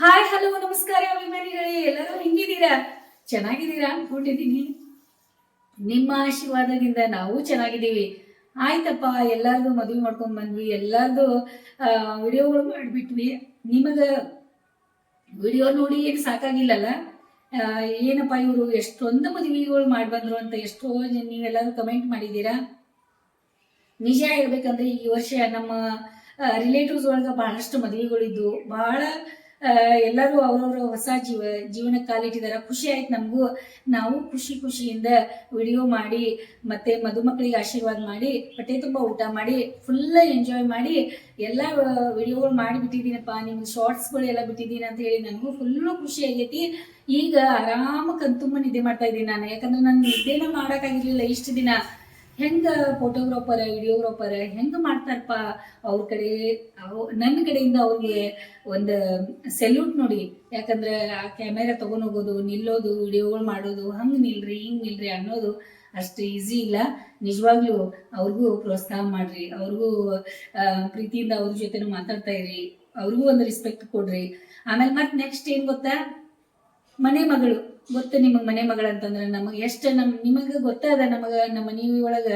Hi hello ನಮಸ್ಕಾರ ಅಭಿಮಾನಿಗಳೇ, ಎಲ್ಲರೂ ಹೆಂಗಿದ್ದೀರಾ? ಚೆನ್ನಾಗಿದ್ದೀರಾ ಅನ್ಕೊಂಡಿದ್ದೀನಿ. ನಿಮ್ಮ ಆಶೀರ್ವಾದದಿಂದ ನಾವು ಚೆನ್ನಾಗಿದ್ದೀವಿ. ಆಯ್ತಪ್ಪ, ಎಲ್ಲಾರ್ದು ಮದುವೆ ಮಾಡ್ಕೊಂಡ್ ಬಂದ್ವಿ, ಎಲ್ಲಾರ್ದು ವಿಡಿಯೋಗಳು ಮಾಡಿಬಿಟ್ವಿ. ನಿಮಗ ವಿಡಿಯೋ ನೋಡಿ ಏನು ಸಾಕಾಗಿಲ್ಲಲ್ಲ? ಏನಪ್ಪ ಇವರು ಎಷ್ಟೊಂದು ಮದುವೆಗಳು ಮಾಡಿ ಬಂದ್ರು ಅಂತ ಎಷ್ಟೋ ನೀವೆಲ್ಲರೂ ಕಮೆಂಟ್ ಮಾಡಿದ್ದೀರಾ. ನಿಜ ಹೇಳ್ಬೇಕಂದ್ರೆ ಈ ವರ್ಷ ನಮ್ಮ ರಿಲೇಟಿವ್ಸ್ ಒಳಗ ಬಹಳಷ್ಟು ಮದುವೆಗಳಿದ್ದು ಬಹಳ ಎಲ್ಲರೂ ಅವ್ರವ್ರ ಹೊಸ ಜೀವನ ಕಾಲಿಟ್ಟಿದಾರ. ಖುಷಿ ಆಯ್ತು ನಮಗೂ. ನಾವು ಖುಷಿಯಿಂದ ವಿಡಿಯೋ ಮಾಡಿ ಮತ್ತೆ ಮದುಮಕ್ಕಳಿಗೆ ಆಶೀರ್ವಾದ ಮಾಡಿ ಹೊಟ್ಟೆ ತುಂಬ ಊಟ ಮಾಡಿ ಫುಲ್ ಎಂಜಾಯ್ ಮಾಡಿ ಎಲ್ಲ ವಿಡಿಯೋಗಳು ಮಾಡಿಬಿಟ್ಟಿದ್ದೀನಪ್ಪ. ನಿಮ್ಗೆ ಶಾರ್ಟ್ಸ್ಗಳು ಎಲ್ಲ ಬಿಟ್ಟಿದ್ದೀನಿ ಅಂತ ಹೇಳಿ ನನಗೂ ಫುಲ್ಲು ಖುಷಿ ಆಗೈತಿ. ಈಗ ಆರಾಮ ಕಣ್ತುಂಬ ನಿದ್ದೆ ಮಾಡ್ತಾ ಇದ್ದೀನಿ ನಾನು. ಯಾಕಂದ್ರೆ ನಾನು ನಿದ್ದೆನ ಮಾಡೋಕ್ಕಾಗಿರ್ಲಿಲ್ಲ ಇಷ್ಟು ದಿನ. ಹೆಂಗ ಫೋಟೋಗ್ರಾಫರ್ ವಿಡಿಯೋಗ್ರಾಫರ್ ಹೆಂಗ ಮಾಡ್ತಾರಪ್ಪ ಅವ್ರ ಕಡೆ, ನನ್ನ ಕಡೆಯಿಂದ ಅವ್ರಿಗೆ ಒಂದು ಸೆಲ್ಯೂಟ್ ನೋಡಿ. ಯಾಕಂದ್ರೆ ಆ ಕ್ಯಾಮೆರಾ ತಗೊಂಡ್ ಹೋಗೋದು, ನಿಲ್ಲೋದು, ವಿಡಿಯೋಗಳು ಮಾಡೋದು, ಹಂಗ್ ನಿಲ್ರಿ ಹಿಂಗ್ ನಿಲ್ರಿ ಅನ್ನೋದು ಅಷ್ಟು ಈಸಿ ಇಲ್ಲ. ನಿಜವಾಗ್ಲೂ ಅವ್ರಿಗೂ ಪ್ರೋತ್ಸಾಹ ಮಾಡ್ರಿ, ಅವ್ರಿಗೂ ಪ್ರೀತಿಯಿಂದ ಅವ್ರ ಜೊತೆ ಮಾತಾಡ್ತಾ ಇರಿ, ಅವ್ರಿಗೂ ಒಂದು ರೆಸ್ಪೆಕ್ಟ್ ಕೊಡ್ರಿ. ಆಮೇಲೆ ಮತ್ತೆ ನೆಕ್ಸ್ಟ್ ಏನ್ ಗೊತ್ತಾ, ಮನೆ ಮಗಳು ಗೊತ್ತ ನಿಮಗ್? ಮನೆ ಮಗಳ ಅಂತಂದ್ರೆ ನಮಗ್ ಎಷ್ಟ ನಿಮಗ ಗೊತ್ತಾದ ನಮಗ ನಮ್ಮ ಮನೆ ಒಳಗ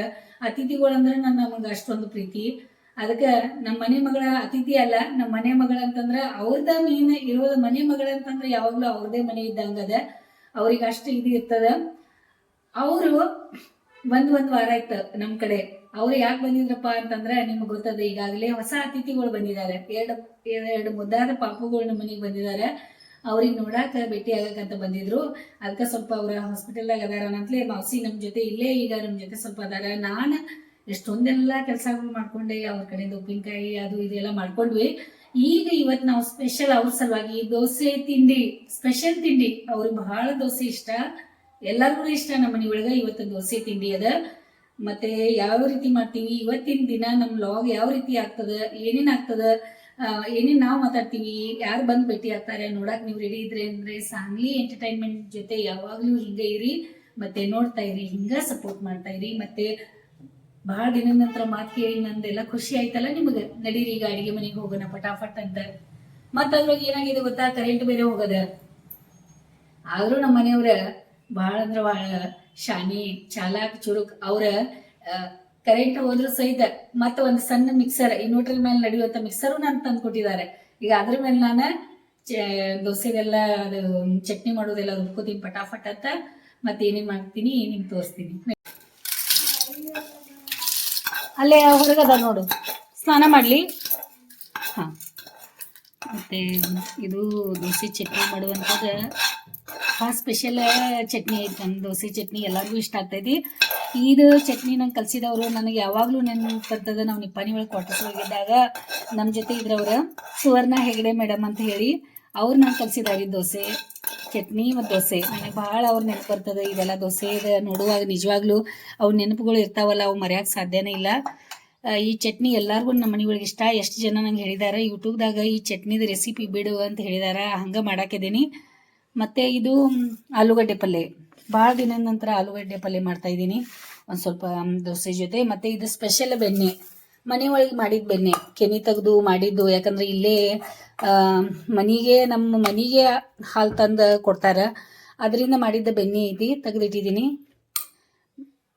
ಅತಿಥಿಗಳಂದ್ರೆ ನಮಗ ಅಷ್ಟೊಂದು ಪ್ರೀತಿ. ಅದಕ್ಕೆ ನಮ್ಮ ಮನೆ ಮಗಳ ಅತಿಥಿ ಅಲ್ಲ, ನಮ್ಮ ಮನೆ ಮಗಳ ಅಂತಂದ್ರ ಅವ್ರದ ಮೀನ್ ಇರೋದ. ಮನೆ ಮಗಳ ಅಂತಂದ್ರೆ ಯಾವಾಗ್ಲೂ ಅವ್ರದೇ ಮನೆ ಇದ್ದಂಗದ. ಅವ್ರಿಗೆ ಅಷ್ಟು ಇದು ಇರ್ತದ. ಅವರು ಒಂದ್ ವಾರ ಆಯ್ತು ನಮ್ ಕಡೆ. ಅವ್ರು ಯಾಕೆ ಬಂದಿದ್ರಪ್ಪ ಅಂತಂದ್ರೆ ನಿಮ್ಗೆ ಗೊತ್ತದ, ಈಗಾಗಲೇ ಹೊಸ ಅತಿಥಿಗಳು ಬಂದಿದ್ದಾರೆ. ಎರಡು ಮುದ್ದಾದ ಪಾಪುಗಳು ನಮ್ಮ ಮನೆಗೆ ಬಂದಿದ್ದಾರೆ. ಅವ್ರಿಗೆ ನೋಡಾಕ ಭೇಟಿ ಆಗಕ್ಕಂತ ಬಂದಿದ್ರು. ಅದಕ್ಕೆ ಸ್ವಲ್ಪ ಅವ್ರ ಹಾಸ್ಪಿಟಲ್ದಾಗ ಅದಾರ ಅಂತಲೇ ಮೌಸಿ ನಮ್ ಜೊತೆ ಇಲ್ಲೇ ಈಗ ನಮ್ ಜೊತೆ ಸ್ವಲ್ಪ ಅದಾರ. ನಾನು ಎಷ್ಟೊಂದೆಲ್ಲ ಕೆಲಸಗಳು ಮಾಡ್ಕೊಂಡೆ, ಅವ್ರ ಕಡೆಯಿಂದ ಉಪ್ಪಿನಕಾಯಿ ಅದು ಇದೆಲ್ಲ ಮಾಡ್ಕೊಂಡ್ವಿ. ಈಗ ಇವತ್ತು ನಾವು ಸ್ಪೆಷಲ್ ಅವ್ರ ಸಲುವಾಗಿ ದೋಸೆ ತಿಂಡಿ, ಸ್ಪೆಷಲ್ ತಿಂಡಿ. ಅವ್ರಿಗೆ ಬಹಳ ದೋಸೆ ಇಷ್ಟ, ಎಲ್ಲರಿಗೂ ಇಷ್ಟ ನಮ್ಮ ಮನೆ ಒಳಗ. ಇವತ್ತು ದೋಸೆ ತಿಂಡಿ ಅದ. ಮತ್ತೆ ಯಾವ ರೀತಿ ಮಾಡ್ತೀವಿ ಇವತ್ತಿನ ದಿನ, ನಮ್ ಲಾಗ್ ಯಾವ ರೀತಿ ಆಗ್ತದ, ಏನೇನ್ ಆಗ್ತದ, ಏನೇನ್ ನಾವು ಮಾತಾಡ್ತೀವಿ, ಯಾರು ಬಂದು ಭೇಟಿ ಆಗ್ತಾರೆ ನೋಡಕ್ ನೀವು ರೆಡಿ ಇದ್ರೆ ಅಂದ್ರೆ ಸಾಂಗ್ಲಿ ಎಂಟರ್ಟೈನ್ಮೆಂಟ್ ಜೊತೆ ಯಾವಾಗ್ಲೂ ಹಿಂಗ ಇರಿ. ಮತ್ತೆ ನೋಡ್ತಾ ಇರಿ, ಹಿಂಗ ಸಪೋರ್ಟ್ ಮಾಡ್ತಾ ಇರಿ. ಮತ್ತೆ ಬಹಳ ದಿನದ ನಂತರ ಮಾತು ಕೇಳಿ ನಂದೆಲ್ಲ ಖುಷಿ ಆಯ್ತಲ್ಲ ನಿಮ್ಗೆ. ನಡೀರಿ ಈಗ ಅಡಿಗೆ ಮನೆಗೆ ಹೋಗೋಣ ಫಟಾಫಟ್ ಅಂತ. ಮತ್ತ ಅದ್ರಾಗ ಏನಾಗಿದೆ ಗೊತ್ತಾ, ಕರೆಂಟ್ ಬೇರೆ ಹೋಗದ. ಆದ್ರೂ ನಮ್ಮ ಮನೆಯವ್ರ ಬಹಳ ಅಂದ್ರ ಬಹಳ ಶಾನಿ, ಚಾಲಾಕ್, ಚುರುಕ್. ಅವ್ರ ಕರೆಂಟ್ ಹೋದ್ರು ಸಹಿತ ಮತ್ತೆ ಒಂದು ಸಣ್ಣ ಮಿಕ್ಸರ್, ಇನ್ವರ್ಟರ್ ಮೇಲೆ ನಡೆಯುವಂತ ಮಿಕ್ಸರು ನಾನು ತಂದು ಕೊಟ್ಟಿದ್ದಾರೆ. ಈಗ ಅದ್ರ ಮೇಲೆ ನಾನು ದೋಸೆಗೆಲ್ಲ ಅದು ಚಟ್ನಿ ಮಾಡೋದೆಲ್ಲ ರುಬ್ಕೋತೀನಿ ಫಟಾಫಟ್ ಅಂತ. ಮತ್ತೆ ಏನೇನ್ ಮಾಡ್ತೀನಿ ನಿಮ್ಗೆ ತೋರಿಸ್ತೀನಿ. ಅಲ್ಲೇ ಹೊರಗದ ನೋಡು, ಸ್ನಾನ ಮಾಡ್ಲಿ. ಹಾ, ಮತ್ತೆ ಇದು ದೋಸೆ ಚಟ್ನಿ ಮಾಡುವಂಥದ್ದು ಸ್ಪೆಷಲ್ ಚಟ್ನಿ ಐತೆ. ನನ್ನ ದೋಸೆ ಚಟ್ನಿ ಎಲ್ಲರಿಗೂ ಇಷ್ಟ ಆಗ್ತೈತಿ. ಇದು ಚಟ್ನಿ ನಂಗೆ ಕಲಿಸಿದವರು ನನಗೆ ಯಾವಾಗಲೂ ನೆನಪಂತದ. ನಾವು ನಿಪ್ಪಾಣಿ ಒಳಗೆ ಕ್ವಾರ್ಟರ್ಸ್ ಹೋಗಿದ್ದಾಗ ನಮ್ಮ ಜೊತೆ ಇದ್ರವ್ರ ಸುವರ್ಣ ಹೆಗಡೆ ಮೇಡಮ್ ಅಂತ ಹೇಳಿ, ಅವ್ರು ನಂಗೆ ಕಲಿಸಿದಾರೆ ದೋಸೆ ಚಟ್ನಿ ಮತ್ತು ದೋಸೆ. ನನಗೆ ಭಾಳ ಅವ್ರು ನೆನಪು ಬರ್ತದೆ. ಇದೆಲ್ಲ ದೋಸೆ ನೋಡುವಾಗ ನಿಜವಾಗ್ಲೂ ಅವು ನೆನಪುಗಳು ಇರ್ತಾವಲ್ಲ, ಅವು ಮರೆಯೋಕೆ ಸಾಧ್ಯನೇ ಇಲ್ಲ. ಈ ಚಟ್ನಿ ಎಲ್ಲರಿಗೂ ನಮ್ಮ ಮನೆ ಒಳಗೆ ಇಷ್ಟ. ಎಷ್ಟು ಜನ ನಂಗೆ ಹೇಳಿದ್ದಾರೆ ಯೂಟ್ಯೂಬ್ದಾಗ ಈ ಚಟ್ನಿದ ರೆಸಿಪಿ ಬಿಡು ಅಂತ ಹೇಳಿದಾರ, ಹಂಗೆ ಮಾಡಾಕಿದ್ದೀನಿ. ಮತ್ತು ಇದು ಆಲೂಗಡ್ಡೆ ಪಲ್ಯ, ಭಾಳ ದಿನದ ನಂತರ ಆಲೂಗಡ್ಡೆ ಪಲ್ಯ ಮಾಡ್ತಾ ಇದ್ದೀನಿ ಒಂದು ಸ್ವಲ್ಪ ದೋಸೆ ಜೊತೆ. ಮತ್ತು ಇದು ಸ್ಪೆಷಲ್ ಬೆಣ್ಣೆ, ಮನೆ ಒಳಗೆ ಮಾಡಿದ ಬೆಣ್ಣೆ, ಕೆನೆ ತೆಗೆದು ಮಾಡಿದ್ದು. ಯಾಕಂದರೆ ಇಲ್ಲೇ ನಮ್ಮ ಮನೆಗೆ ಹಾಲು ತಂದು ಕೊಡ್ತಾರೆ, ಅದರಿಂದ ಮಾಡಿದ್ದ ಬೆಣ್ಣೆ ಐತಿ, ತೆಗೆದಿಟ್ಟಿದ್ದೀನಿ.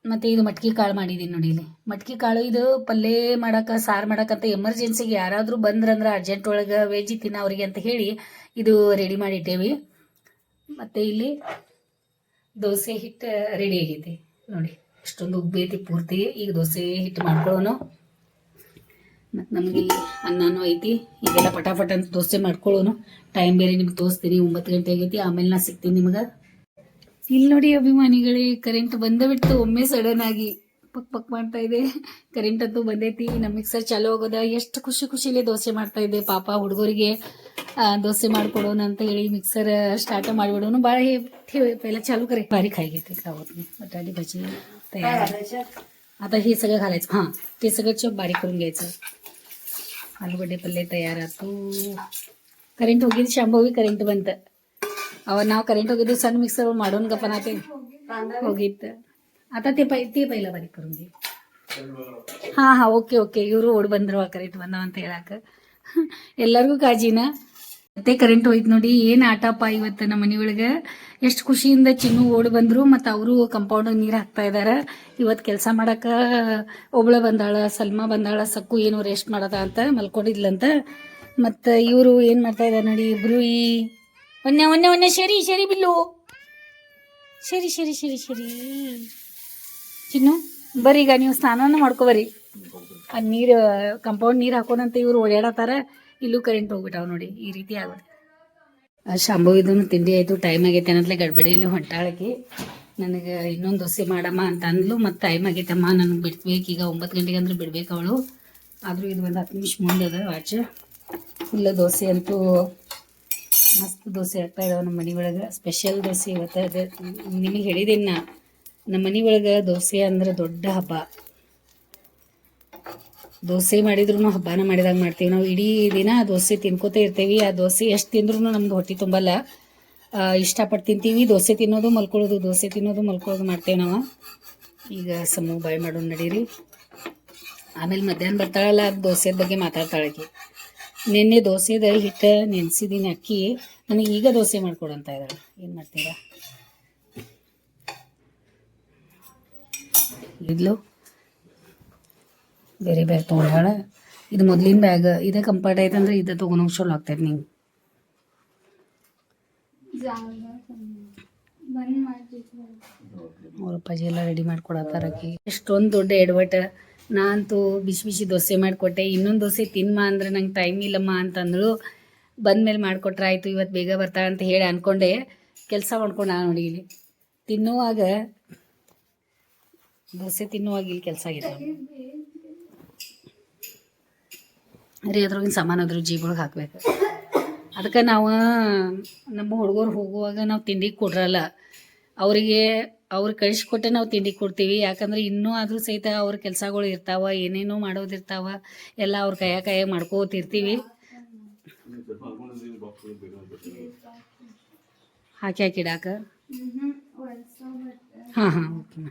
ಮತ್ತು ಇದು ಮಟ್ಕಿ ಕಾಳು ಮಾಡಿದ್ದೀನಿ ನೋಡಿ. ಇಲ್ಲಿ ಮಟ್ಕಿ ಕಾಳು, ಇದು ಪಲ್ಯ ಮಾಡಕ್ಕೆ, ಸಾರು ಮಾಡಕ್ಕಂತ ಎಮರ್ಜೆನ್ಸಿಗೆ ಯಾರಾದರೂ ಬಂದ್ರಂದ್ರೆ ಅರ್ಜೆಂಟ್ ಒಳಗೆ ವೆಜ್ ತಿನ್ನೋರಿಗೆ ಅಂತ ಹೇಳಿ ಇದು ರೆಡಿ ಮಾಡಿಟ್ಟೇವಿ. ಮತ್ತು ಇಲ್ಲಿ ದೋಸೆ ಹಿಟ್ಟು ರೆಡಿ ಆಗೈತಿ ನೋಡಿ, ಅಷ್ಟೊಂದು ಉಬ್ಬೈತಿ ಪೂರ್ತಿ. ಈಗ ದೋಸೆ ಹಿಟ್ಟು ಮಾಡ್ಕೊಳ್ಳೋಣ. ಮತ್ತು ನಮಗೆ ಅನ್ನನೂ ಐತಿ. ಈಗೆಲ್ಲ ಪಟಾಪಟ್ ಅಂತ ದೋಸೆ ಮಾಡ್ಕೊಳ್ಳೋನು. ಟೈಮ್ ಬೇರೆ ನಿಮ್ಗೆ ತೋರಿಸ್ತೀನಿ, 9 ಗಂಟೆ ಆಗೈತಿ. ಆಮೇಲೆ ನಾ ಸಿಗ್ತೀನಿ ನಿಮ್ಗೆ. ಇಲ್ಲಿ ನೋಡಿ ಅಭಿಮಾನಿಗಳೇ, ಕರೆಂಟ್ ಬಂದ ಬಿಟ್ಟು ಒಮ್ಮೆ ಸಡನ್ ಆಗಿ ಪಕ್ ಪಕ್ ಮಾಡ್ತಾ ಇದೆ. ಕರೆಂಟ್ ಅಂತೂ ಬಂದೈತಿ. ನಮ್ಮ ಮಿಕ್ಸರ್ ಚಾಲು ಆಗೋದ. ಎಷ್ಟು ಖುಷಿಲೇ ದೋಸೆ ಮಾಡ್ತಾ ಇದ್ದೆ. ಪಾಪ ಹುಡುಗರಿಗೆ ದೋಸೆ ಮಾಡ್ಕೊಡೋಣ ಅಂತ ಹೇಳಿ ಮಿಕ್ಸರ್ ಸ್ಟಾರ್ಟ್ ಮಾಡಿಬಿಡೋನು. ಭಾಳ पहिला चालू करे. बारीक आहे घेते गावात बटाटे भाजी तयार. आता हे सगळं घालायचं. हां, ते सगळं चॉप बारीक करून घ्यायचं. आलूगड्डे पल्ले तयार आतो. ಕರೆಂಟ್ ಹೋಗಿದ್ದು ಶಾಂಭವಿ ಕರೆಂಟ್ ಬಂತು. ಅವಾಗ ನಾವು ಕರೆಂಟ್ ಹೋಗಿದ್ದು ಸಣ್ಣ ಮಿಕ್ಸರ್ ಮಾಡೋನ್ ಗಪ್ಪನ ಹೋಗಿತ್ತು. आता ते पहिला बारीक करून घे. हा ओके. ಇವರು ಓಡ್ ಬಂದ್ರು ಕರೆಂಟ್ ಬಂದವ ಅಂತ ಹೇಳಕ್ಕೆ. ಎಲ್ಲರಿಗೂ ಕಾಜಿನ ಮತ್ತೆ ಕರೆಂಟ್ ಹೋಯ್ತು ನೋಡಿ. ಏನ್ ಆಟಪ್ಪ ಇವತ್ತು ನಮ್ಮ ಮನಿ ಒಳಗ. ಎಷ್ಟು ಖುಷಿಯಿಂದ ಚಿನ್ನು ಓಡ್ ಬಂದ್ರು, ಮತ್ತು ಅವರು ಕಂಪೌಂಡ್ ನೀರು ಹಾಕ್ತಾ ಇದಾರ. ಇವತ್ತು ಕೆಲಸ ಮಾಡಕ ಒಬ್ಳ ಬಂದಾಳ, ಸಲ್ಮಾ ಬಂದಾಳ, ಸಕ್ಕು ಏನು ರೆಸ್ಟ್ ಮಾಡದ ಅಂತ ಮಲ್ಕೊಂಡಿದ್ಲಂತ. ಮತ್ತು ಇವರು ಏನು ಮಾಡ್ತಾ ಇದ್ದಾರೆ ನೋಡಿ ಇಬ್ರು. ಈ ಒನ್ನೆ ಒನ್ನೆ ಒನ್ನೆ ಶರಿ ಶರಿ ಬಿಲ್ಲು ಶರಿ ಶರಿ ಶರಿ ಶರಿ ಚಿನ್ನು ಬರ್ರಿ, ಈಗ ನೀವು ಸ್ನಾನನ ಮಾಡ್ಕೊಬರ್ರಿ. ಆ ನೀರು ಕಂಪೌಂಡ್ ನೀರು ಹಾಕೋಣಂತ ಇವ್ರು ಓಡಾಡತ್ತಾರ. ಇಲ್ಲೂ ಕರೆಂಟ್ ಹೋಗ್ಬಿಟ್ಟಾವ ನೋಡಿ. ಈ ರೀತಿ ಆಗ್ಬಿಟ್ಟು ಶಾಂಭವಿ ಇದನ್ನು ತಿಂಡಿ ಆಯಿತು, ಟೈಮ್ ಆಗೈತೆ ಅನ್ನತ್ಲೆ ಗಡ್ಬಡಿಯಲ್ಲಿ ಹೊಂಟಾಳಕಿ. ನನಗೆ ಇನ್ನೊಂದು ದೋಸೆ ಮಾಡಮ್ಮ ಅಂತ ಅಂದ್ಲು. ಮತ್ತು ಟೈಮ್ ಆಗೈತಮ್ಮ ನನಗೆ ಬಿಡ್ಬೇಕು ಈಗ 9 ಗಂಟೆಗೆ ಅಂದ್ರೆ ಬಿಡ್ಬೇಕು ಅವಳು. ಆದರೂ ಇದು ಒಂದು 10 ನಿಮಿಷ ಮುಂದದ ಆಚೆ. ಇಲ್ಲ ದೋಸೆ ಅಂತೂ ಮಸ್ತ್ ದೋಸೆ ಆಗ್ತಾ ಇದಾವೆ ನಮ್ಮ ಮನೆ ಒಳಗೆ. ಸ್ಪೆಷಲ್ ದೋಸೆ ಇವತ್ತು. ಅದು ನಿಮಗೆ ಹೇಳಿದ್ದೀನಿ ನಾ, ನಮ್ಮ ಮನೆ ಒಳಗೆ ದೋಸೆ ಅಂದ್ರೆ ದೊಡ್ಡ ಹಬ್ಬ. ದೋಸೆ ಮಾಡಿದ್ರು ಹಬ್ಬನ ಮಾಡಿದಾಗ ಮಾಡ್ತೀವಿ ನಾವು. ಇಡೀ ದಿನ ದೋಸೆ ತಿನ್ಕೋತ ಇರ್ತೀವಿ. ಆ ದೋಸೆ ಎಷ್ಟು ತಿಂದ್ರೂ ನಮ್ದು ಹೊಟ್ಟೆ ತುಂಬಲ್ಲ. ಇಷ್ಟಪಟ್ಟು ತಿಂತೀವಿ. ದೋಸೆ ತಿನ್ನೋದು ಮಲ್ಕೊಳ್ಳೋದು, ದೋಸೆ ತಿನ್ನೋದು ಮಲ್ಕೊಳ್ಳೋದು ಮಾಡ್ತೇವೆ ನಾವು. ಈಗ ಸಮೂಹ ಬಾಯ್ ಮಾಡೋದು ನಡೀರಿ. ಆಮೇಲೆ ಮಧ್ಯಾಹ್ನ ಬರ್ತಾಳಲ್ಲ, ಅದು ದೋಸೆ ಬಗ್ಗೆ ಮಾತಾಡ್ತಾಳಕಿ. ನಿನ್ನೆ ದೋಸೆದ ಹಿಟ್ಟು ನೆನೆಸಿದ್ದೀನಿ, ಅಕ್ಕಿ. ನನಗೆ ಈಗ ದೋಸೆ ಮಾಡ್ಕೊಡಂತ ಇದ್ದಾಳೆ. ಏನು ಮಾಡ್ತೀರಾ ಇದ್ಲು ಬೇರೆ ಬ್ಯಾಗ್ ತೊಗೊಂಡಾಳ. ಇದು ಮೊದಲಿನ ಬ್ಯಾಗ್. ಇದೇ ಕಂಫರ್ಟ್ ಐತಂದ್ರೆ ಇದು ತೊಗೊಂಡೋಗಿ ಚಲೋ ಆಗ್ತೈತೆ. ನೀವು ಅವ್ರ ಅಪ್ಪಾಜಿ ಎಲ್ಲ ರೆಡಿ ಮಾಡ್ಕೊಡತ್ತಾರಕಿ. ಎಷ್ಟೊಂದು ದೊಡ್ಡ ಎಡವಟ. ನಾ ಅಂತೂ ಬಿಸಿ ಬಿಸಿ ದೋಸೆ ಮಾಡಿಕೊಟ್ಟೆ. ಇನ್ನೊಂದು ದೋಸೆ ತಿನ್ಮ ಅಂದ್ರೆ ನಂಗೆ ಟೈಮ್ ಇಲ್ಲಮ್ಮ ಅಂತಂದಳು. ಬಂದಮೇಲೆ ಮಾಡಿಕೊಟ್ರೆ ಆಯಿತು, ಇವತ್ತು ಬೇಗ ಬರ್ತಾಳೆ ಅಂತ ಹೇಳಿ ಅಂದ್ಕೊಂಡೆ. ಕೆಲಸ ಮಾಡ್ಕೊಂಡು ನೋಡಿ ಇಲ್ಲಿ ತಿನ್ನುವಾಗ, ದೋಸೆ ತಿನ್ನುವಾಗ ಇಲ್ಲಿ ಕೆಲಸ ಆಗಿದೆ ರೀ. ಅದ್ರೊಳಗಿನ ಸಾಮಾನು ಅದ್ರ ಜೀಬೊಳಗೆ ಹಾಕ್ಬೇಕು. ಅದಕ್ಕೆ ನಾವು ನಮ್ಮ ಹುಡುಗರು ಹೋಗುವಾಗ ನಾವು ತಿಂಡಿ ಕೊಡ್ರಲ್ಲ, ಅವರಿಗೆ ಅವ್ರು ಕಳಿಸ್ಕೊಟ್ಟೆ ನಾವು ತಿಂಡಿ ಕೊಡ್ತೀವಿ. ಯಾಕಂದ್ರೆ ಇನ್ನೂ ಆದರೂ ಸಹಿತ ಅವ್ರ ಕೆಲಸಗಳು ಇರ್ತಾವ, ಏನೇನೋ ಮಾಡೋದಿರ್ತಾವ, ಎಲ್ಲ ಅವ್ರ ಕೈಯಾಗ ಮಾಡ್ಕೋತಿರ್ತೀವಿ. ಹಾಕಿ ಹಾಕಿಡಾಕ ಹಾಂ ಹಾಂ ಓಕೆ.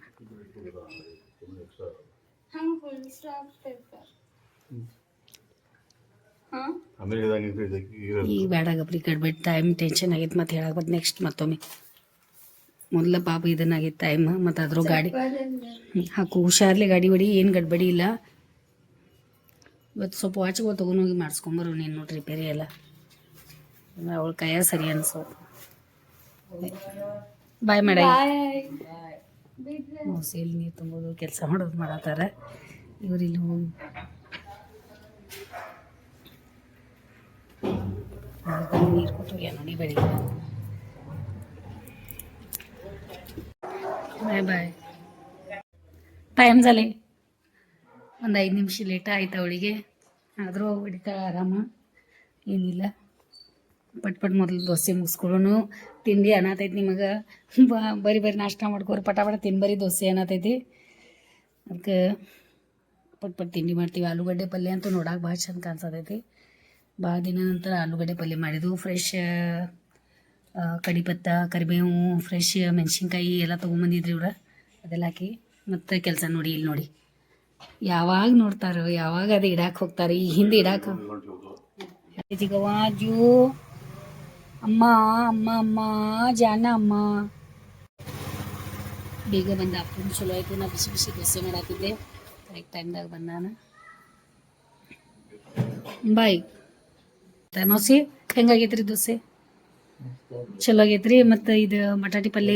ಈಗ ಬೇಡಾಗಪ್ರಿ ಗಡ್ಬಿಟ್ಟು ಟೈಮ್ ಟೆನ್ಷನ್ ಆಗೈತೆ. ಮತ್ತೆ ಹೇಳಾಗ್ಬೋದು ನೆಕ್ಸ್ಟ್ ಮತ್ತೊಮ್ಮೆ. ಮೊದಲ ಪಾಪ ಇದನ್ನಾಗಿತ್ತು ಟೈಮ್. ಮತ್ತು ಅದ್ರ ಗಾಡಿ ಹಾಕು ಹುಷಾರ್ಲೆ ಗಾಡಿ ಹೊಡಿ, ಏನು ಗಡ್ಬಡಿ ಇಲ್ಲ. ಇವತ್ತು ಸ್ವಲ್ಪ ವಾಚ್ಗಳು ತೊಗೊಂಡೋಗಿ ಮಾಡಿಸ್ಕೊಂಬರು ನೀನು ನೋಡಿ ರಿಪೇರಿ ಎಲ್ಲ. ಅವಳ ಕೈಯ ಸರಿ ಅನ್ಸೋ. ಬಾಯ್ ಮಾಡ. ಸೇಲ್ ನೀರು ತುಂಬೋದು, ಕೆಲಸ ಮಾಡೋದು ಮಾಡತ್ತಾರ ಇವ್ರು. ಇಲ್ಲಿ ಹೋಗಿ ನೀರು ಕೊಟ್ಟೋಗ್ಯ ನೋಡಿ ಬೆಳಿಗ್ಗೆ. ಬಾಯ್ ಬಾಯ್. ಟೈಮ್ ಜಲೆ ಒಂದು 5 ನಿಮಿಷ ಲೇಟ ಆಯ್ತು ಅವಳಿಗೆ. ಆದರೂ ಹೊಡಿತಾಳೆ ಆರಾಮ, ಏನಿಲ್ಲ. ಪಟ್ ಪಟ್ ಮೊದಲು ದೋಸೆ ಮುಗಿಸ್ಕೊಳ್ಳೋನು. ತಿಂಡಿ ಅನ್ನತೈತಿ ನಿಮಗೆ. ಬರೀ ನಾಷ್ಟ ಮಾಡ್ಕೋರಿ, ಪಟ ಪಟ ತಿನ್ಬರಿ ದೋಸೆ ಅನ್ನತೈತಿ. ಅದಕ್ಕೆ ಪಟ್ ಪಟ್ ತಿಂಡಿ ಮಾಡ್ತೀವಿ. ಆಲೂಗಡ್ಡೆ ಪಲ್ಯ ಅಂತೂ ನೋಡಕ್ಕೆ ಭಾಳ ಚಂದ ಕಾಣಿಸತೈತಿ. ಭಾಳ ದಿನ ನಂತರ ಆಲೂಗಡ್ಡೆ ಪಲ್ಯ ಮಾಡಿದ್ದು. ಫ್ರೆಶ್ ಕಡಿಪತ್ತ, ಕರಿಬೇವು, ಫ್ರೆಶ್ ಮೆಣಸಿನ್ಕಾಯಿ ಎಲ್ಲ ತೊಗೊಂಬಂದಿದ್ರಿ ಇವ್ರು. ಅದೆಲ್ಲ ಹಾಕಿ ಮತ್ತು ಕೆಲಸ ನೋಡಿ. ಇಲ್ಲಿ ನೋಡಿ, ಯಾವಾಗ ನೋಡ್ತಾರೋ, ಯಾವಾಗ ಅದು ಇಡಾಕೆ ಹೋಗ್ತಾರೆ. ಈ ಹಿಂದೆ ಇಡಾಕ ಜೂ ಅಮ್ಮ ಅಮ್ಮ ಅಮ್ಮ ಜಾನ ಅಮ್ಮ. ಬೇಗ ಬಂದ ಅಪ್ಪನ ಚಲೋ ಆಯಿತು. ನಾ ಬಿಸಿ ಬಿಸಿ ದೋಸೆ ಮಾಡಾಕಿದ್ದೆ. ಕರೆಕ್ಟ್ ಟೈಮ್ದಾಗ ಬಂದಾನ. ಬಾಯ್ ಮೌಸಿ, ಹೆಂಗಾಗೈತ್ರಿ ದೋಸೆ? ಚಲೋ ಆಗೈತ್ರಿ. ಮತ್ತು ಇದು ಬಟಾಟಿ ಪಲ್ಯ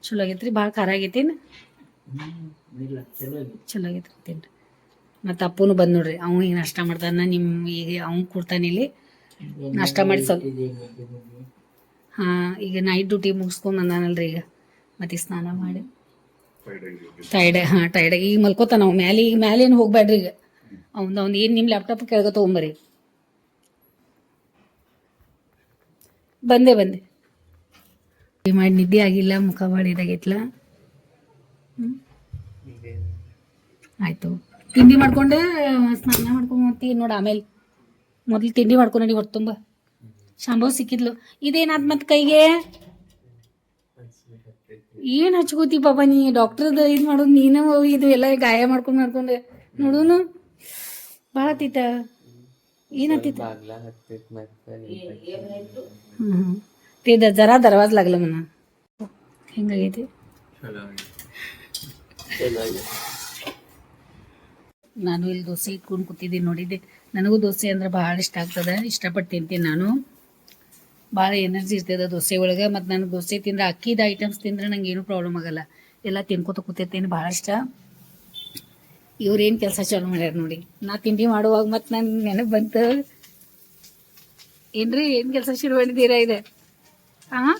ಚಲೋ ಆಗೈತ್ರಿ. ಭಾಳ ಖಾರ ಆಗೈತೇನು? ಚಲೋ ಆಗೈತ್ರಿ. ತಿನ್ರಿ. ಮತ್ತು ಅಪ್ಪನು ಬಂದು ನೋಡ್ರಿ, ಅವ್ನು ಈಗ ನಾಷ್ಟ ಮಾಡ್ತಾನೆ. ಈಗ ಅವ್ನು ಕೊಡ್ತಾನೆ ಇಲ್ಲಿ ನಾಷ್ಟ ಮಾಡಿ ಸ್ವಲ್ಪ. ಹಾಂ, ಈಗ ನೈಟ್ ಡ್ಯೂಟಿ ಮುಗಿಸ್ಕೊಂಡು ಬಂದಾನಲ್ರಿ ಈಗ. ಮತ್ತೆ ಸ್ನಾನ ಮಾಡಿ ಟೈರ್ಡ್ ಈಗ ಮಲ್ಕೋತಾನ. ನಾವು ಮ್ಯಾಲೆ ಈಗ ಮ್ಯಾಲೆ ಏನು ಹೋಗ್ಬೇಡ್ರಿ. ಈಗ ಅವ್ನು ಏನು ನಿಮ್ಮ ಲ್ಯಾಪ್ಟಾಪ್ ಕೆಳಗೆ ತೊಗೊಂಬರಿ. ಬಂದೆ ಮಾಡಿ ನಿದ್ದೆ ಆಗಿಲ್ಲ, ಮುಖ ಭಾಳ ಇದಾಗೈತ್ಲ. ಆಯಿತು, ತಿಂಡಿ ಮಾಡ್ಕೊಂಡೆ ಸ್ನಾನ ಮಾಡ್ಕೊಂತೀವಿ ನೋಡಿ. ಆಮೇಲೆ ಮೊದಲು ತಿಂಡಿ ಮಾಡ್ಕೊಂಡು ಹೊಟ್ಟು ತುಂಬ. ಶಾಂಭವ್ ಸಿಕ್ಕಿದ್ಲು. ಇದೇನಾದ್ ಮತ್ತೆ ಕೈಗೆ ಏನು ಹಚ್ಕೋತಿ ಪಾಪ ನೀ? ಡಾಕ್ಟ್ರದ್ದು ಇದು ಮಾಡೋದು ನೀನು. ಇದು ಎಲ್ಲ ಗಾಯ ಮಾಡ್ಕೊಂಡು ನೋಡೋನು ಭಾಳ ಆತೀತ. ಏನಂತಿತ್ತು ते जरा दरवाज लागलं म्हणा ಹಿಂಗಾಗೈತಿ ನಾನು ಇಲ್ಲಿ ದೋಸೆ ಇಟ್ಕೊಂಡು ಕೂತಿದ್ದೀನಿ ನೋಡಿದ್ದೆ ನನಗೂ ದೋಸೆ ಅಂದ್ರೆ ಭಾಳ ಇಷ್ಟ ಆಗ್ತದೆ ಇಷ್ಟಪಟ್ಟು ತಿಂತೀನಿ ನಾನು ಭಾಳ ಎನರ್ಜಿ ಇರ್ತದೆ ದೋಸೆ ಒಳಗೆ ಮತ್ತು ನನಗೆ ದೋಸೆ ತಿಂದ್ರೆ ಅಕ್ಕಿದ ಐಟಮ್ಸ್ ತಿಂದ್ರೆ ನಂಗೆ ಏನೂ ಪ್ರಾಬ್ಲಮ್ ಆಗಲ್ಲ ಎಲ್ಲ ತಿನ್ಕೋತ ಕೂತಿರ್ತೀನಿ ಭಾಳ ಇಷ್ಟ ಇವ್ರೇನು ಕೆಲಸ ಚಾಲು ಮಾಡ್ಯಾರ ನೋಡಿ ನಾ ತಿಂಡಿ ಮಾಡುವಾಗ ಮತ್ತು ನನ್ನ ನೆನಪು ಬಂತು ಏನ್ರಿ ಏನು ಕೆಲಸ ಶುರು ಮಾಡಿದ್ದೀರಾ ಇದೆ ಹಾಂ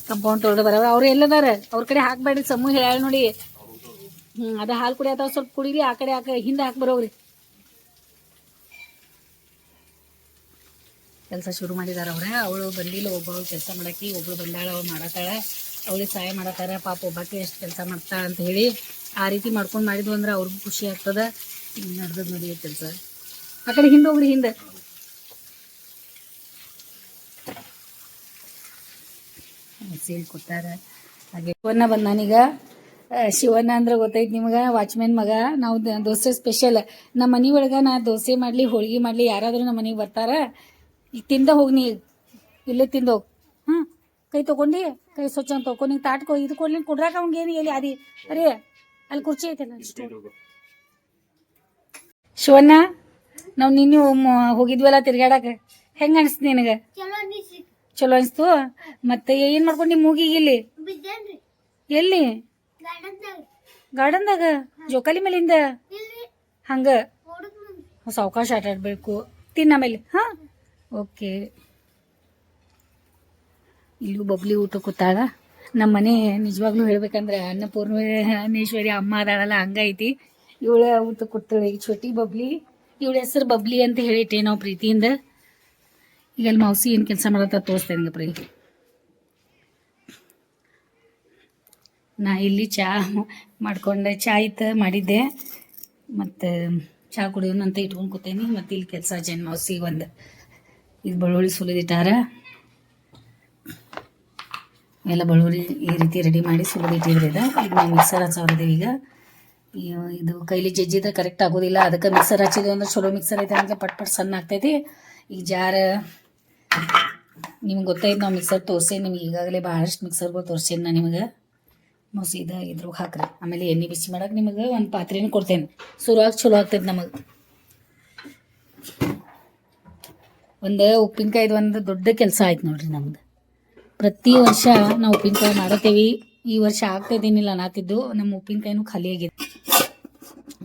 ಕಂಪೌಂಡ್ ತೊಳೆದು ಬರವ ಅವ್ರು ಎಲ್ಲದಾರ ಅವ್ರ ಕಡೆ ಹಾಕ್ಬೇಡ್ರಿ ಸಮೂಹ ಹೇಳ್ಯಾಳ ನೋಡಿ ಅದ ಹಾಲು ಕುಡಿಯತ್ತಾವ ಸ್ವಲ್ಪ ಕುಡೀರಿ ಆ ಕಡೆ ಹಿಂದೆ ಹಾಕಿ ಬರೋವ್ರಿ ಕೆಲಸ ಶುರು ಮಾಡಿದಾರ ಅವಳು ಬಂದಿಲ್ಲ ಒಬ್ಬಳು ಕೆಲಸ ಮಾಡಾಕಿ ಒಬ್ಳು ಬಂದಾಳ ಅವ್ಳು ಮಾಡತ್ತಾಳ ಅವಳಿಗೆ ಸಹಾಯ ಮಾಡತ್ತಾರ ಪಾಪ ಒಬ್ಬಾಕಿ ಎಷ್ಟು ಕೆಲಸ ಮಾಡ್ತಾಳ ಅಂತ ಹೇಳಿ ಆ ರೀತಿ ಮಾಡ್ಕೊಂಡು ಮಾಡಿದ್ವು ಅಂದ್ರೆ ಅವ್ರಿಗೂ ಖುಷಿ ಆಗ್ತದ ನಡ್ದದ ನೋಡಿ ಕೆಲಸ ಆ ಕಡೆ ಹಿಂದೆ ಹೋಗ್ರಿ ಹಿಂದೆ ಸೇಲ್ ಕೊಟ್ಟಾರ ಹಾಗೆ ಶಿವಣ್ಣ ಬಂದಾನೀಗ ಶಿವಣ್ಣ ಅಂದ್ರೆ ಗೊತ್ತೈತಿ ನಿಮ್ಗೆ ವಾಚ್ಮ್ಯಾನ್ ಮಗ ನಾವು ದೋಸೆ ಸ್ಪೆಷಲ್ ನಮ್ಮ ಮನೆ ಒಳಗೆ ನಾ ದೋಸೆ ಮಾಡಲಿ ಹೋಳಿಗೆ ಮಾಡಲಿ ಯಾರಾದರೂ ನಮ್ಮ ಮನೆಗೆ ಬರ್ತಾರ ಈಗ ತಿಂದ ಹೋಗಿ ನೀ ಇಲ್ಲೇ ತಿಂದೋಗಿ ಹಾಂ ಕೈ ತೊಗೊಂಡು ಕೈ ಸ್ವಚ್ಛ ಅಂತ ತೊಗೊಂಡು ನಿಂಗೆ ತಾಟ್ಕೊ ಇದು ಕೊಡ್ಲಿ ಕೊಡ್ರಾಕ ಅವ್ನಿಗೆ ಏನು ಎಲ್ಲಿ ಅದಿ ಅರೇ ಅಲ್ಲಿ ಕುರ್ಚಿ ಐತಲ್ಲ ಶಿವಣ್ಣ ನಾವು ನಿನ್ನೆ ಹೋಗಿದ್ವಲ್ಲ ತಿರ್ಗಾಡಕ್ಕೆ ಹೆಂಗೆ ಅನಿಸ್ತು ನಿನಗೆ ಚಲೋ ಅನಿಸ್ತು ಮತ್ತೆ ಏನು ಮಾಡ್ಕೊಂಡು ನಿಮ್ಮ ಮೂಗಿಗೆ ಇಲ್ಲಿ ಎಲ್ಲಿ ಗಾರ್ಡನ್ದಾಗ ಜೋಕಾಲಿ ಮೇಲಿಂದ ಹಂಗ ಸಾವಕಾಶ ಆಟ ಆಡ್ಬೇಕು ತಿನ್ನ ಮೇಲೆ ಹಾಂ ಓಕೆ ಇಲ್ಲೂ ಬಬ್ಲಿ ಊಟ ಕೂತಾಳ ನಮ್ಮ ಮನೆ ನಿಜವಾಗ್ಲೂ ಹೇಳ್ಬೇಕಂದ್ರೆ ಅನ್ನಪೂರ್ಣೇಶ್ವರಿ ಅಮ್ಮ ಅದಾಳಲ್ಲ ಹಂಗೈತಿ ಇವಳ ಊಟ ಕೂತಾಳೆ ಈಗ ಚೋಟಿ ಬಬ್ಲಿ ಇವಳ ಹೆಸರು ಬಬ್ಲಿ ಅಂತ ಹೇಳಿಟ್ಟೆ ನಾವು ಪ್ರೀತಿಯಿಂದ ಈಗ ಅಲ್ಲಿ ಮೌಸಿ ಏನು ಕೆಲಸ ಮಾಡತ್ತ ತೋರಿಸ್ತೇನೆ ಪ್ರೀತಿ ನಾ ಇಲ್ಲಿ ಚಾ ಮಾಡ್ಕೊಂಡೆ ಚಾ ಇತ್ತು ಮಾಡಿದ್ದೆ ಮತ್ತು ಚಾ ಕುಡಿಯೋಣ ಅಂತ ಇಟ್ಕೊಂಡು ಕೂತೇನಿ ಮತ್ತು ಇಲ್ಲಿ ಕೆಲಸ ಜನ ಮೌಸಿಗೆ ಒಂದು ಇದು ಬೆಳ್ಳುಳ್ಳಿ ಸುಲಿದಿಟ್ಟಾರ ಎಲ್ಲ ಬೆಳ್ಳುಳ್ಳಿ ಈ ರೀತಿ ರೆಡಿ ಮಾಡಿ ಸುಲಿದಿಟ್ಟಿದ್ರೆ ಈಗ ನಾವು ಮಿಕ್ಸರ್ ಹಚ್ಚೋರಿದ್ದೀವಿ ಈಗ ಇದು ಕೈಲಿ ಜಜ್ಜಿದ ಕರೆಕ್ಟ್ ಆಗೋದಿಲ್ಲ ಅದಕ್ಕೆ ಮಿಕ್ಸರ್ ಹಚ್ಚಿದ್ವಿ ಅಂದ್ರೆ ಚಲೋ ಮಿಕ್ಸರ್ ಐತೆ ಅಂದರೆ ಪಟ್ ಪಟ್ ಸಣ್ಣ ಆಗ್ತೈತಿ ಈಗ ಜಾರ ನಿಮ್ಗೆ ಗೊತ್ತೈತೆ ನಾವು ಮಿಕ್ಸರ್ ತೋರಿಸೇನಿ ನಿಮ್ಗೆ ಈಗಾಗಲೇ ಭಾಳಷ್ಟು ಮಿಕ್ಸರ್ಗಳು ತೋರಿಸೇನಿ ನಾನು ನಿಮಗೆ ಮಸೀದ ಇದ್ರಾಗ ಹಾಕ್ರಿ ಆಮೇಲೆ ಎಣ್ಣೆ ಬಿಸಿ ಮಾಡಕ್ಕೆ ನಿಮಗೆ ಒಂದು ಪಾತ್ರೆನೂ ಕೊಡ್ತೇನೆ ಶುರುವಾಗಿ ಚಲೋ ಆಗ್ತೈತೆ ನಮಗೆ ಒಂದು ಉಪ್ಪಿನಕಾಯ್ದು ಒಂದು ದೊಡ್ಡ ಕೆಲಸ ಆಯ್ತು ನೋಡ್ರಿ ನಮ್ದು ಪ್ರತಿ ವರ್ಷ ನಾವು ಉಪ್ಪಿನಕಾಯಿ ಮಾಡತ್ತೇವಿ ಈ ವರ್ಷ ಆಗ್ತಾಯಿದ್ದೇನಿಲ್ಲ ನಾತಿದ್ದು ನಮ್ಮ ಉಪ್ಪಿನಕಾಯಿನೂ ಖಾಲಿ ಆಗಿದೆ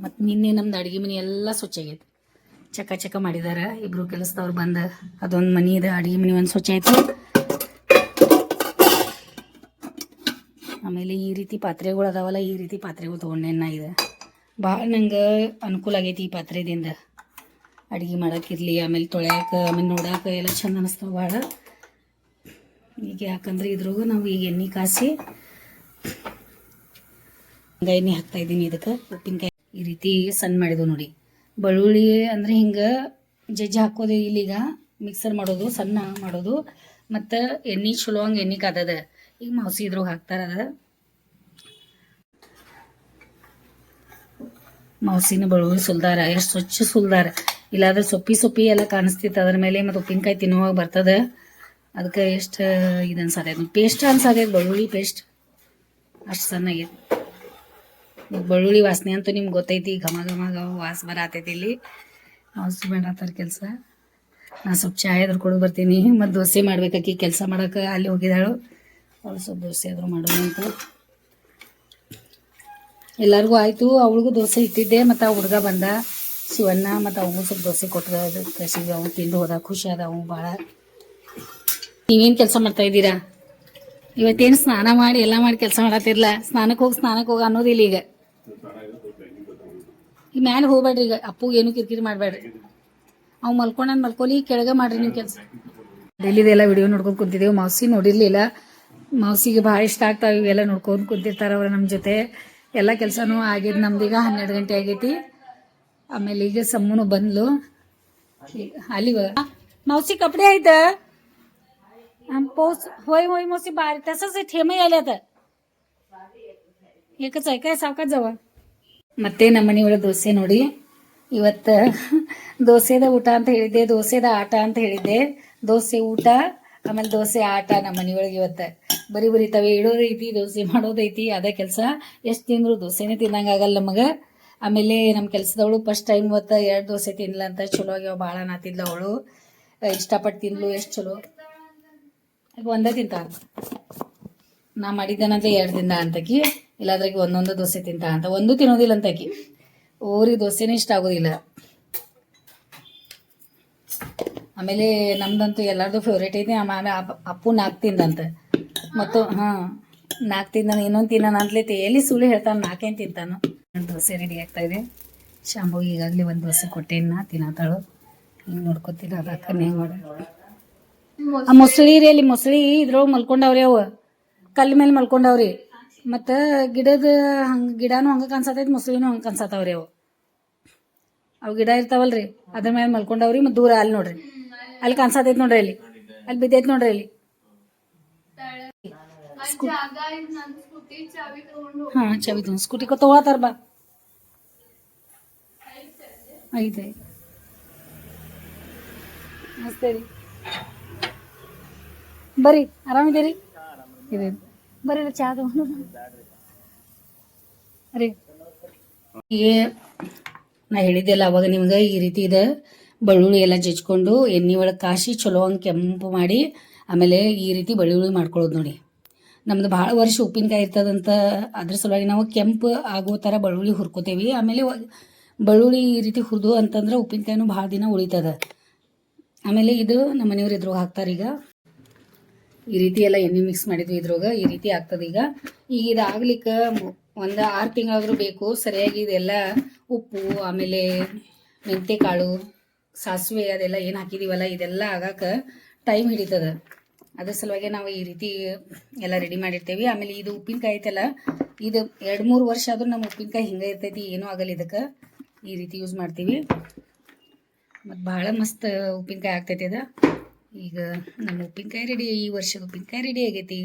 ಮತ್ತು ನಿನ್ನೆ ನಮ್ದು ಅಡುಗೆ ಮನೆ ಎಲ್ಲ ಸ್ವಚ್ಛ ಆಗೈತೆ ಚಕ ಮಾಡಿದಾರೆ ಇಬ್ರು ಕೆಲಸದವ್ರು ಬಂದ ಅದೊಂದು ಮನೆ ಇದೆ ಅಡುಗೆ ಮನೆ ಒಂದು ಸ್ವಚ್ಛ ಆಯ್ತು ಆಮೇಲೆ ಈ ರೀತಿ ಪಾತ್ರೆಗಳು ಅದಾವಲ್ಲ ಈ ರೀತಿ ಪಾತ್ರೆಗಳು ತೊಗೊಂಡೇನ ಇದೆ ಭಾಳ ನಂಗೆ ಅನುಕೂಲ ಆಗೈತಿ ಈ ಪಾತ್ರೆದಿಂದ ಅಡುಗೆ ಮಾಡೋಕ್ಕಿರಲಿ ಆಮೇಲೆ ತೊಳ್ಯಾಕೆ ಆಮೇಲೆ ನೋಡೋಕೆ ಎಲ್ಲ ಚಂದ ಅನ್ನಿಸ್ತಾವೆ ಭಾಳ ಈಗ ಯಾಕಂದ್ರೆ ಇದ್ರಾಗ ನಾವು ಈಗ ಎಣ್ಣೆ ಕಾಸಿ ಎಣ್ಣೆ ಹಾಕ್ತಾಯಿದ್ದೀನಿ ಇದಕ್ಕೆ ಉಪ್ಪಿನಕಾಯಿ ಈ ರೀತಿ ಸಣ್ಣ ಮಾಡಿದ್ವು ನೋಡಿ ಬೆಳ್ಳುಳ್ಳಿ ಅಂದರೆ ಹಿಂಗೆ ಜಜ್ಜಿ ಹಾಕೋದು ಇಲ್ಲೀಗ ಮಿಕ್ಸರ್ ಮಾಡೋದು ಸಣ್ಣ ಮಾಡೋದು ಮತ್ತು ಎಣ್ಣೆ ಚಲೋ ಹಂಗೆ ಎಣ್ಣೆ ಕಾದದ ಈಗ ಮೌಸಿ ಇದ್ರಾಗ ಹಾಕ್ತಾರದ ಮೌಸಿನ ಬೆಳ್ಳುಳ್ಳಿ ಸುಲ್ದಾರ ಎಷ್ಟು ಸ್ವಚ್ಛ ಸುಲ್ದಾರ ಇಲ್ಲಾದ್ರೆ ಸೊಪ್ಪಿ ಎಲ್ಲ ಕಾಣಿಸ್ತಿತ್ತು ಅದ್ರ ಮೇಲೆ ಮತ್ತು ಉಪ್ಪಿನಕಾಯಿ ತಿನ್ನುವಾಗ ಬರ್ತದೆ ಅದಕ್ಕೆ ಎಷ್ಟು ಇದು ಅನ್ಸತೈತೆ ಪೇಸ್ಟ್ ಅನ್ಸತೈತೆ ಬೆಳ್ಳುಳ್ಳಿ ಪೇಸ್ಟ್ ಅಷ್ಟು ಸಣ್ಣಾಗೈತೆ ಬೆಳ್ಳುಳ್ಳಿ ವಾಸನೆ ಅಂತೂ ನಿಮ್ಗೆ ಗೊತ್ತೈತಿ ಘಮ ವಾಸ ಬರತೈತಿ ಇಲ್ಲಿ ಔಷಧಿ ಮಾಡತ್ತಾರ ಕೆಲಸ ನಾನು ಸ್ವಲ್ಪ ಚಾಯ್ ಆದ್ರೂ ಕೊಡು ಬರ್ತೀನಿ ಮತ್ತು ದೋಸೆ ಮಾಡ್ಬೇಕಾಕಿ ಕೆಲಸ ಮಾಡೋಕೆ ಅಲ್ಲಿ ಹೋಗಿದ್ದಾಳು ಅವಳು ಸ್ವಲ್ಪ ದೋಸೆ ಆದರೂ ಮಾಡೋಣ ಅಂತ ಎಲ್ಲರಿಗೂ ಆಯಿತು ಅವಳಿಗೂ ದೋಸೆ ಇಟ್ಟಿದ್ದೆ ಮತ್ತು ಆ ಹುಡುಗ ಬಂದ ಶಿವಣ್ಣ ಮತ್ತು ಅವನಿಗೂ ಸ್ವಲ್ಪ ದೋಸೆ ಕೊಟ್ಟರೆ ಕಸಿಗೆ ಅವ್ನು ತಿಂದು ಹೋದ ಖುಷಿ ಅದ ಅವ್ನು ಭಾಳ ನೀವೇನು ಕೆಲಸ ಮಾಡ್ತಾಯಿದ್ದೀರಾ ಇವತ್ತೇನು ಸ್ನಾನ ಮಾಡಿ ಎಲ್ಲ ಮಾಡಿ ಕೆಲಸ ಮಾಡತ್ತಿರಲ್ಲ ಸ್ನಾನಕ್ಕೆ ಹೋಗಿ ಅನ್ನೋದಿಲ್ಲ ಈಗ ಈ ಮ್ಯಾಲೆ ಹೋಗ್ಬೇಡ್ರಿ ಈಗ ಅಪ್ಪಗೆ ಏನು ಕಿರಿಕಿರಿ ಮಾಡಬೇಡ್ರಿ ಅವ್ ಮಲ್ಕೋಲಿ ಕೆಳಗೆ ಮಾಡ್ರಿ ನೀವು ಕೆಲಸ ಡೆಲ್ಲಿದೆಲ್ಲ ವಿಡಿಯೋ ನೋಡ್ಕೊಂಡು ಕುಂತಿದ್ದೇವೆ ಮೌಸಿ ನೋಡಿರ್ಲಿಲ್ಲ ಮೌಸಿಗೆ ಭಾಳ ಇಷ್ಟ ಆಗ್ತಾವೆ ಇವೆಲ್ಲ ನೋಡ್ಕೊಂಡು ಕುಂತಿರ್ತಾರೆ ಅವ್ರು ನಮ್ಮ ಜೊತೆ ಎಲ್ಲ ಕೆಲಸನೂ ಆಗಿದ್ದು ನಮ್ದೀಗ 12 ಗಂಟೆ ಆಗೈತಿ ಆಮೇಲೆ ಈಗ ಸಮ್ಮನು ಬಂದ್ಲು ಅಲ್ಲಿ मावशी कपडे आहेत पोच होय होय मावशी तसंच ठेमही आले आता एकच आहे काय सावकाश जावा ಮತ್ತೆ ನಮ್ಮ ಮನೆಯೊಳಗೆ ದೋಸೆ ನೋಡಿ ಇವತ್ತು ದೋಸೆದ ಊಟ ಅಂತ ಹೇಳಿದ್ದೆ, ದೋಸೆದ ಆಟ ಅಂತ ಹೇಳಿದ್ದೆ. ದೋಸೆ ಊಟ ಆಮೇಲೆ ದೋಸೆ ಆಟ ನಮ್ಮ ಮನೆಯೊಳಗೆ ಇವತ್ತು ಬರೀ ಬರೀ ತವೆ ಇಡೋದೈತಿ, ದೋಸೆ ಮಾಡೋದೈತಿ, ಅದೇ ಕೆಲಸ. ಎಷ್ಟು ತಿಂದ್ರು ದೋಸೆನೇ ತಿನ್ನಂಗಾಗಲ್ಲ ನಮಗೆ. ಆಮೇಲೆ ನಮ್ಮ ಕೆಲಸದವಳು ಫಸ್ಟ್ ಟೈಮ್ ಇವತ್ತು 2 ದೋಸೆ ತಿನ್ಲ ಅಂತ ಚಲೋ ಆಗ್ಯಾವ ಭಾಳ ನಾತಿದ್ಲ ಅವಳು. ಇಷ್ಟಪಟ್ಟು ತಿನ್ಲು, ಎಷ್ಟು ಚಲೋ. ಈಗ ಒಂದೇ ತಿಂತಾಳ, ನಾ ಮಾಡಿದ್ದಾನಂತ 2 ತಿಂದ ಅಂತಕಿ, ಇಲ್ಲಾದ್ರಾಗಿ ಒಂದೊಂದು ದೋಸೆ ತಿಂತಾ ಅಂತ. ಒಂದು ತಿನ್ನೋದಿಲ್ಲ ಅಂತಕಿ, ಓರಿಗೆ ದೋಸೆನೇ ಇಷ್ಟ ಆಗೋದಿಲ್ಲ. ಆಮೇಲೆ ನಮ್ದಂತೂ ಎಲ್ಲರದು ಫೇವ್ರೇಟ್ ಐತಿ. ಆಮೇಲೆ ಅಪ್ಪು 4 ತಿಂದಂತ, ಮತ್ತು 4 ತಿಂದಾನ, ಇನ್ನೊಂದು ತಿನ್ನಾನ ಅಂತಲೈತಿ. ಎಲ್ಲಿ ಸುಳ್ಳು ಹೇಳ್ತಾನೆ, 4 ತಿಂತಾನು. ದೋಸೆ ರೆಡಿ ಆಗ್ತಾ ಇದೆ. ಶಾಂಭು ಈಗಾಗಲೇ ಒಂದು ದೋಸೆ ಕೊಟ್ಟೇನ ತಿನ್ನತಾಳು. ಹಿಂಗೆ ನೋಡ್ಕೊತೀನಿ ಅದಕ್ಕೆ ಹೆಂಗೆ ಮಾಡ. ಆ ಮೊಸಳಿ ರೀ, ಅಲ್ಲಿ ಮೊಸಳಿ ಇದ್ರೊಳಗೆ ಮಲ್ಕೊಂಡವ್ರಿ, ಅವು ಕಲ್ಲು ಮೇಲೆ ಮಲ್ಕೊಂಡವ್ರಿ. ಮತ್ತು ಗಿಡನೂ ಹಂಗೆ ಕಾಣಿಸತೈತಿ, ಮೊಸಳಿನೂ ಹಂಗೆ ಕಾಣಿಸತಾವ್ರಿ. ಅವು ಗಿಡ ಇರ್ತಾವಲ್ರಿ, ಅದ್ರ ಮೇಲೆ ಮಲ್ಕೊಂಡವ್ರಿ. ಮತ್ತು ದೂರ ಅಲ್ಲಿ ನೋಡ್ರಿ, ಅಲ್ಲಿ ಕಾಣಿಸತೈತಿ ನೋಡ್ರಿ, ಅಲ್ಲಿ ಬಿದ್ದೈತಿ ನೋಡ್ರಿ. ಅಲ್ಲಿ ಚಾವಿ ತಗೊಂಡು ಸ್ಕೂಟಿ ತಗೋತಾರ ಬಾ. ಐತೆ ನಮಸ್ತೆ ರೀ, ಬರ್ರಿ. ಆರಾಮಿದ್ದೀರಿ? ಇದೆ ಬರ್ರಿ, ಚಾ ತಗೊಂಡು ರೀ. ನಾ ಹೇಳಿದ್ದೆಲ್ಲ ಅವಾಗ ನಿಮ್ಗೆ, ಈ ರೀತಿ ಇದೆ. ಬೆಳ್ಳುಳ್ಳಿ ಎಲ್ಲ ಜಜ್ಕೊಂಡು ಎಣ್ಣೆ ಒಳಗೆ ಕಾಸಿ ಚಲೋ ಹಂಗೆ ಕೆಂಪು ಮಾಡಿ, ಆಮೇಲೆ ಈ ರೀತಿ ಬೆಳ್ಳುಳ್ಳಿ ಮಾಡ್ಕೊಳ್ಳೋದು ನೋಡಿ. ನಮ್ದು ಭಾಳ ವರ್ಷ ಉಪ್ಪಿನಕಾಯಿ ಇರ್ತದಂತ, ಅದ್ರ ಸಲುವಾಗಿ ನಾವು ಕೆಂಪು ಆಗೋ ಥರ ಬೆಳ್ಳುಳ್ಳಿ ಹುರ್ಕೋತೇವೆ. ಆಮೇಲೆ ಬೆಳ್ಳುಳ್ಳಿ ಈ ರೀತಿ ಹುರಿದು ಅಂತಂದ್ರೆ ಉಪ್ಪಿನಕಾಯಿನೂ ಭಾಳ ದಿನ ಉಳಿತದ. ಆಮೇಲೆ ಇದು ನಮ್ಮ ಮನೆಯವ್ರು ಇದ್ರೊಳಗೆ ಹಾಕ್ತಾರೆ. ಈಗ ಈ ರೀತಿ ಎಲ್ಲ ಎಣ್ಣೆ ಮಿಕ್ಸ್ ಮಾಡಿದ್ವಿ ಇದ್ರೊಳಗೆ, ಈ ರೀತಿ ಆಗ್ತದೆ. ಈಗ ಇದಾಗ್ಲಿಕ್ಕೆ ಒಂದು 6 ತಿಂಗಳಾದರೂ ಬೇಕು ಸರಿಯಾಗಿ. ಇದೆಲ್ಲ ಉಪ್ಪು, ಆಮೇಲೆ ಮೆಂತ್ಯಕಾಳು, ಸಾಸಿವೆ ಅದೆಲ್ಲ ಏನು ಹಾಕಿದೀವಲ್ಲ, ಇದೆಲ್ಲ ಆಗಕ್ಕೆ ಟೈಮ್ ಹಿಡಿತದ. ಅದ್ರ ಸಲುವಾಗಿ ನಾವು ಈ ರೀತಿ ಎಲ್ಲ ರೆಡಿ ಮಾಡಿರ್ತೇವೆ. ಆಮೇಲೆ ಇದು ಉಪ್ಪಿನಕಾಯಿ ಐತಲ್ಲ, ಇದು 2-3 ವರ್ಷ ಆದರೂ ನಮ್ಮ ಉಪ್ಪಿನಕಾಯಿ ಹಿಂಗೆ ಇರ್ತೈತಿ, ಏನೂ ಆಗಲ್ಲ. ಇದಕ್ಕೆ ಈ ರೀತಿ ಯೂಸ್ ಮಾಡ್ತೀವಿ. ಮತ್ತು ಭಾಳ ಮಸ್ತ್ ಉಪ್ಪಿನಕಾಯಿ ಆಗ್ತೈತಿ ಅದು. ಈಗ ನಮ್ಮ ಉಪ್ಪಿನಕಾಯಿ ರೆಡಿ, ಈ ವರ್ಷದ ಉಪ್ಪಿನಕಾಯಿ ರೆಡಿ ಆಗೈತಿ.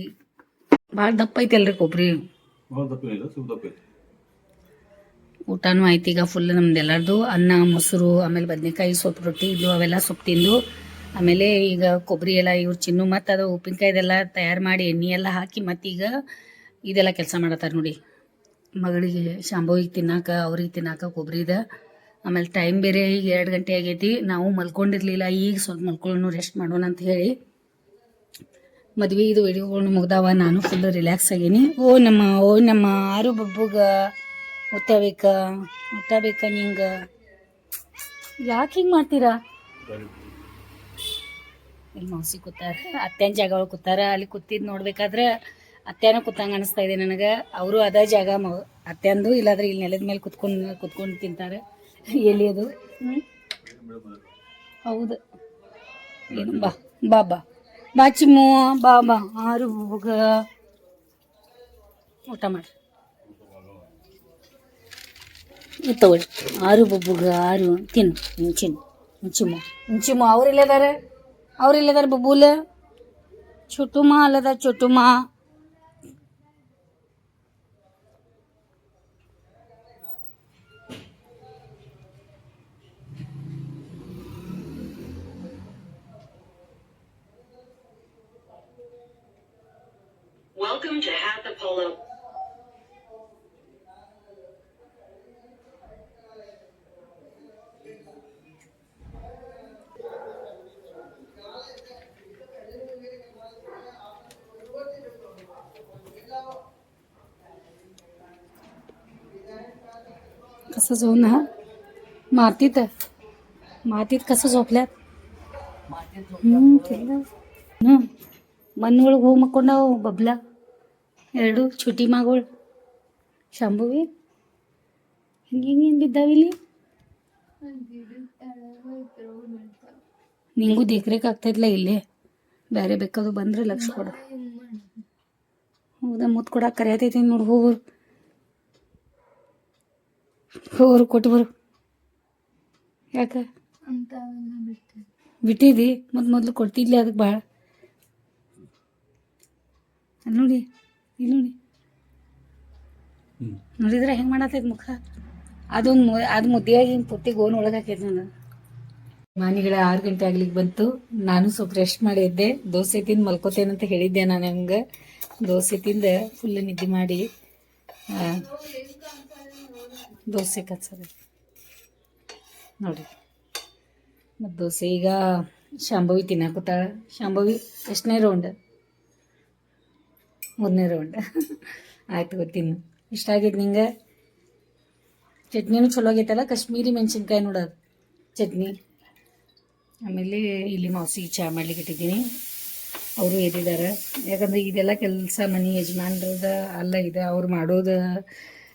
ಭಾಳ ದಪ್ಪ ಐತಲ್ರಿ ಕೊಬ್ಬರಿ, ಊಟನೂ ಆಯ್ತು. ಈಗ ಫುಲ್ ನಮ್ದು ಎಲ್ಲರದು ಅನ್ನ, ಮೊಸರು, ಆಮೇಲೆ ಬದನೆಕಾಯಿ, ಸ್ವಲ್ಪ ರೊಟ್ಟಿ ಇದ್ದು ಅವೆಲ್ಲ ಸೊಪ್ಪು ತಿಂದು, ಆಮೇಲೆ ಈಗ ಕೊಬ್ಬರಿ ಎಲ್ಲ ಇವ್ರು ಚಿನ್ನು ಮತ್ತು ಅದು ಉಪ್ಪಿನಕಾಯ್ದೆಲ್ಲ ತಯಾರು ಮಾಡಿ ಎಣ್ಣೆ ಎಲ್ಲ ಹಾಕಿ ಮತ್ತೀಗ ಇದೆಲ್ಲ ಕೆಲಸ ಮಾಡತ್ತಾರೆ ನೋಡಿ. ಮಗಳಿಗೆ ಶಾಂಭವಿಗೆ ತಿನ್ನಾಕ, ಅವ್ರಿಗೆ ತಿನ್ನಾಕ ಕೊಬ್ಬರಿದ. ಆಮೇಲೆ ಟೈಮ್ ಬೇರೆ ಈಗ 2 ಗಂಟೆ ಆಗೈತಿ. ನಾವು ಮಲ್ಕೊಂಡಿರಲಿಲ್ಲ, ಈಗ ಸ್ವಲ್ಪ ಮಲ್ಕೊಳ್ಳೋಣ, ರೆಸ್ಟ್ ಮಾಡೋಣ ಅಂತ ಹೇಳಿ. ಮದ್ವೆ ಇದು ವಿಡಿಯೋಗಳನ್ನ ಮುಗ್ದಾವ, ನಾನು ಫುಲ್ ರಿಲ್ಯಾಕ್ಸ್ ಆಗೀನಿ. ಓ ನಮ್ಮ ಆರು ಬಬ್ಬುಗ ಊಟ ಬೇಕಾ ನಿಂಗೆ? ಯಾಕೆ ಹಿಂಗೆ ಮಾಡ್ತೀರಾ? ಇಲ್ಲಿ ಮೌಸಿ ಕೂತಾರ, ಅತ್ತೆನ ಜಾಗ ಒಳಗೆ ಕೂತಾರ. ಅಲ್ಲಿ ಕೂತಿದ್ದು ನೋಡ್ಬೇಕಾದ್ರೆ ಅತ್ತೆನ ಕೂತಂಗೆ ಅನಿಸ್ತಾ ಇದೆ ನನಗೆ. ಅವರು ಅದೇ ಜಾಗ ಅತ್ತೆಂದು, ಇಲ್ಲಾದ್ರೆ ಇಲ್ಲಿ ನೆಲದ ಮೇಲೆ ಕುತ್ಕೊಂಡು ತಿಂತಾರೆ. ಎಲ್ಲಿ ಅದು? ಹೌದು. ಏನು ಬಾ ಬಾ ಬಾ ಬಾ ಚಿಮ್ಮು, ಬಾ ಬಾ. ಆರು ಹೋಗ ಊಟ ಮಾಡ್ರಿ. ತಗೊಳ್ಳಿ, ಆರು ಬಬ್ಬುಗ, ಆರು ತಿನ್ನು. ಚಿಮ್ಮು ಅವ್ರಿಲ್ಲದಾರೆ ಬಬ್ಬೂಲ. ಚುಟುಮ ಅಲ್ಲದ ಚುಟುಮ. Welcome to Hatha Polo. कसं झोपणार? मातीत कसं झोपल्यात? ಮಣ್ಣೊಳಗೆ ಹೋಗಿ ಮಕ್ಕೊಂಡವು ಬಬ್ಲ 2 ಚುಟಿ ಮಗಳು ಶಾಂಭವಿ. ಹಿಂಗೆ ಬಿದ್ದಾವಿಲ್ಲಿ. ನಿಂಗೂ ದೇಖ್ರೇಖ್ ಆಗ್ತಾಯಿದ್ಲ ಇಲ್ಲೇ. ಬೇರೆ ಬೇಕಾದ್ರು ಬಂದ್ರೆ ಲಕ್ಷ ಕೊಡ. ಹೌದಾ, ಮುತ್ತು ಕೊಡಕ್ಕೆ ಕರೆಯತೈತಿ ನೋಡಿ. ಹೋಗ್ರು ಕೊಟ್ಟು ಬರು. ಯಾಕೆ ಬಿಟ್ಟಿದಿ? ಮೊದಲು ಕೊಡ್ತಿದ್ಲಿ ಅದಕ್ಕೆ ಭಾಳ. ಅಲ್ಲಿ ನೋಡಿ, ಇಲ್ಲಿ ನೋಡಿದ್ರೆ ಹೆಂಗೆ ಮಾಡತ್ತೈತಿ ಮುಖ. ಅದು ಮುದ್ದೆಯಾಗಿ ಹಿಂಗೆ ಪುತ್ತಿ ಗೋನ್ ಒಳಗೆ ಹಾಕೈತೆ ನಾನು. ಮಾನಿಗಳ 6 ಗಂಟೆ ಆಗ್ಲಿಕ್ಕೆ ಬಂತು. ನಾನು ಸ್ವಲ್ಪ ರೆಸ್ಟ್ ಮಾಡಿದ್ದೆ, ದೋಸೆ ತಿಂದು ಮಲ್ಕೋತೇನಂತ ಹೇಳಿದ್ದೆ ನಾನು ನಿಮ್ಗೆ. ದೋಸೆ ತಿಂದು ಫುಲ್ ನಿದ್ದೆ ಮಾಡಿ ದೋಸೆ ಕಲ್ಸೋದು ನೋಡಿ. ಮತ್ತು ದೋಸೆ ಈಗ ಶಾಂಭವಿ ತಿನ್ನಾಕತ್ತಾಳ. ಶಾಂಭವಿ ಎಷ್ಟನೇ ರೌಂಡ್? 3ನೇ ರೌಂಡ್. ಆಯ್ತು ಗೊತ್ತಿನ್ನು. ಇಷ್ಟ ಆಗೈತೆ ನಿಂಗೆ? ಚಟ್ನಿನೂ ಚಲೋ ಆಗೈತಲ್ಲ, ಕಾಶ್ಮೀರಿ ಮೆಣಸಿನ್ಕಾಯಿ ನೋಡೋದು ಚಟ್ನಿ. ಆಮೇಲೆ ಇಲ್ಲಿ ಮೌಸಿಗೆ ಚಹಾ ಮಾಡ್ಲಿಕ್ಕೆ ಇಟ್ಟಿದ್ದೀನಿ. ಅವರು ಎದ್ದಿದ್ದಾರೆ, ಯಾಕಂದ್ರೆ ಇದೆಲ್ಲ ಕೆಲಸ ಮನೆ ಯಜಮಾನ್ರದ ಅಲ್ಲ, ಇದೆ ಅವ್ರು ಮಾಡೋದು.